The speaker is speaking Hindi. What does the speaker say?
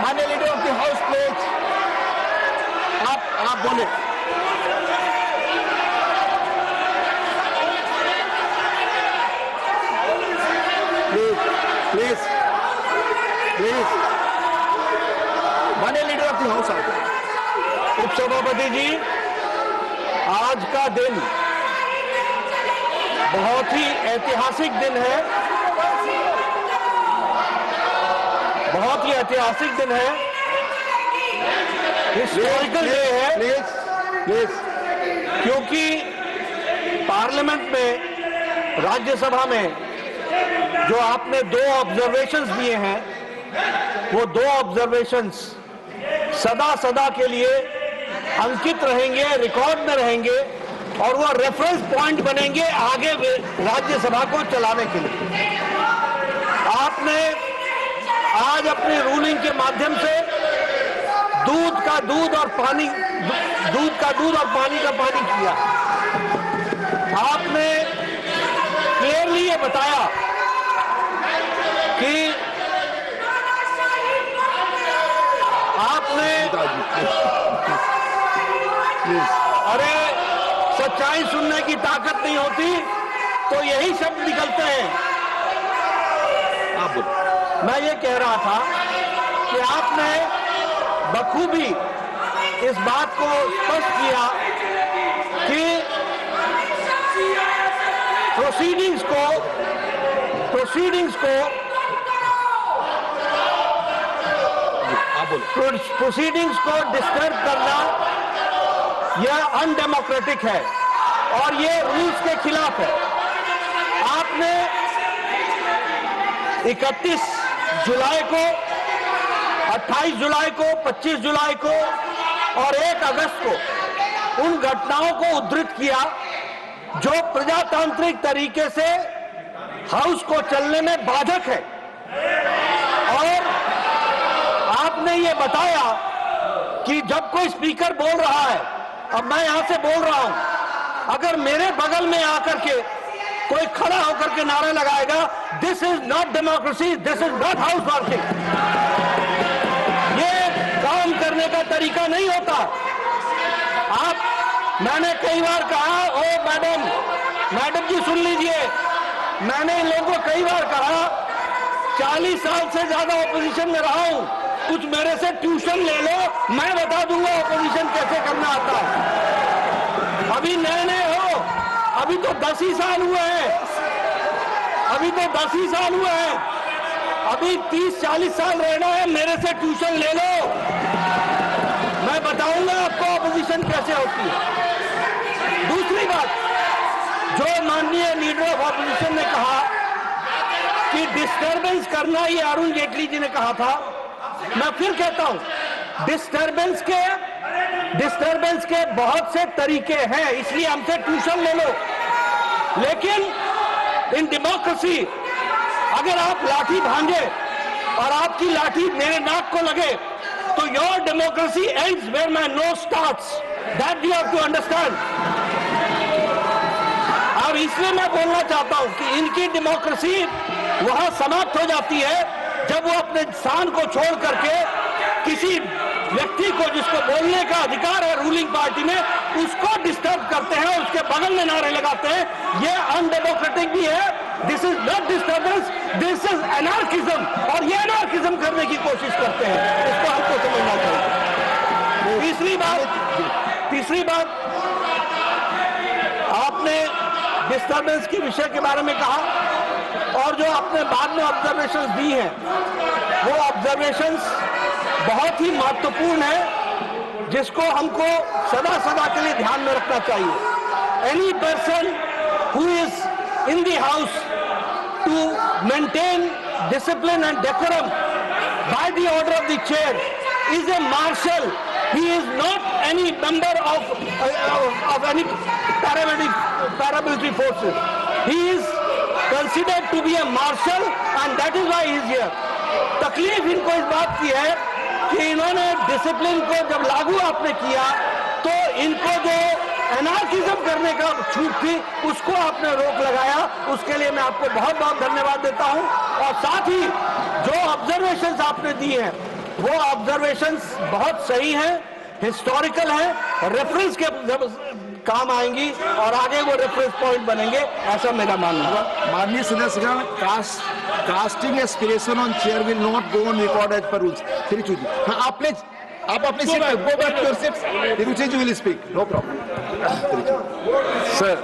माननीय leader of the house please, आप बोले। प्लीज प्लीज प्लीज, माननीय लीडर ऑफ द हाउस। उपसभापति जी, आज का दिन बहुत ही ऐतिहासिक दिन है, बहुत ही ऐतिहासिक दिन है, हिस्टोरिकल डे है। प्लीज प्लीज, क्योंकि पार्लियामेंट में, राज्यसभा में जो आपने 2 ऑब्जर्वेशंस दिए हैं, वो 2 ऑब्जर्वेशंस सदा सदा के लिए अंकित रहेंगे, रिकॉर्ड में रहेंगे और वो रेफरेंस पॉइंट बनेंगे आगे राज्यसभा को चलाने के लिए। आपने आज अपनी रूलिंग के माध्यम से दूध का दूध और पानी का पानी किया। आपने क्लियरली ये बताया कि आपने, अरे सच्चाई सुनने की ताकत नहीं होती तो यही शब्द निकलते हैं। आप मैं ये कह रहा था कि आपने बखूबी इस बात को स्पष्ट किया कि प्रोसीडिंग्स को डिस्टर्ब करना यह अनडेमोक्रेटिक है और ये रूल्स के खिलाफ है। आपने 31 जुलाई को, 28 जुलाई को, 25 जुलाई को और 1 अगस्त को उन घटनाओं को उद्धृत किया जो प्रजातांत्रिक तरीके से हाउस को चलने में बाधक है। और आपने ये बताया कि जब कोई स्पीकर बोल रहा है, अब मैं यहां से बोल रहा हूं, अगर मेरे बगल में आकर के कोई खड़ा होकर के नारा लगाएगा, this is not democracy, this is not house working, ये काम करने का तरीका नहीं होता। मैंने कई बार कहा, ओ मैडम जी सुन लीजिए, मैंने इन लोगों को कई बार कहा, 40 साल से ज्यादा ऑपोजिशन में रहा हूं, कुछ मेरे से ट्यूशन ले लो, मैं बता दूंगा ऑपोजिशन कैसे करना आता है। अभी नए हो, अभी तो 10 ही साल हुए हैं, अभी 30-40 साल रहना है, मेरे से ट्यूशन ले लो, मैं बताऊंगा आपको ऑपोजिशन कैसे होती है। दूसरी बात, जो माननीय लीडर ऑफ ऑपोजिशन ने कहा कि डिस्टर्बेंस करना, ये अरुण जेटली जी ने कहा था, मैं फिर कहता हूं, डिस्टर्बेंस के बहुत से तरीके हैं, इसलिए हमसे ट्यूशन ले लो। लेकिन इन डेमोक्रेसी, अगर आप लाठी भांजे और आपकी लाठी मेरे नाक को लगे, तो your democracy ends where my nose starts, that you have to understand. और इसलिए मैं बोलना चाहता हूं कि इनकी डेमोक्रेसी वहां समाप्त हो जाती है जब वो अपने स्थान को छोड़ करके किसी व्यक्ति को, जिसको बोलने का अधिकार है रूलिंग पार्टी में, उसको डिस्टर्ब करते हैं, उसके बगल में नारे लगाते हैं। ये अनडेमोक्रेटिक भी है, this is not disturbance, this is anarchism, और ये एनार्किज्म करने की कोशिश करते हैं, इसको हमको समझना चाहिए। तीसरी बात, आपने डिस्टर्बेंस के विषय के बारे में कहा, और जो आपने बाद में ऑब्जर्वेशंस दी हैं, वो ऑब्जर्वेशंस बहुत ही महत्वपूर्ण है, जिसको हमको सदा सदा के लिए ध्यान में रखना चाहिए। Any person who is in the house to maintain discipline and decorum by the order of the chair is a marshal, he is not any member of any paramilitary forces, he is considered to be a marshal and that is why he is here. तकलीफ इनको इस बात की है कि इन्होंने डिसिप्लिन को जब लागू आपने किया तो इनको जो एनार्किज्म करने का छूट थी उसको आपने रोक लगाया, उसके लिए मैं आपको बहुत बहुत धन्यवाद देता हूं। और साथ ही जो ऑब्जर्वेशंस आपने दी हैं वो ऑब्जर्वेशंस बहुत सही हैं, हिस्टोरिकल हैं, रेफरेंस के काम आएंगी और आगे वो रेफरेंस पॉइंट बनेंगे, ऐसा मेरा मानना है। माननीय सदस्यगण, casting aspiration on chair will not go on record as per rules. Tiruchi ji, हाँ, आप अपनी सीट पे go back to your seats. Tiruchi ji will speak, no problem. Sir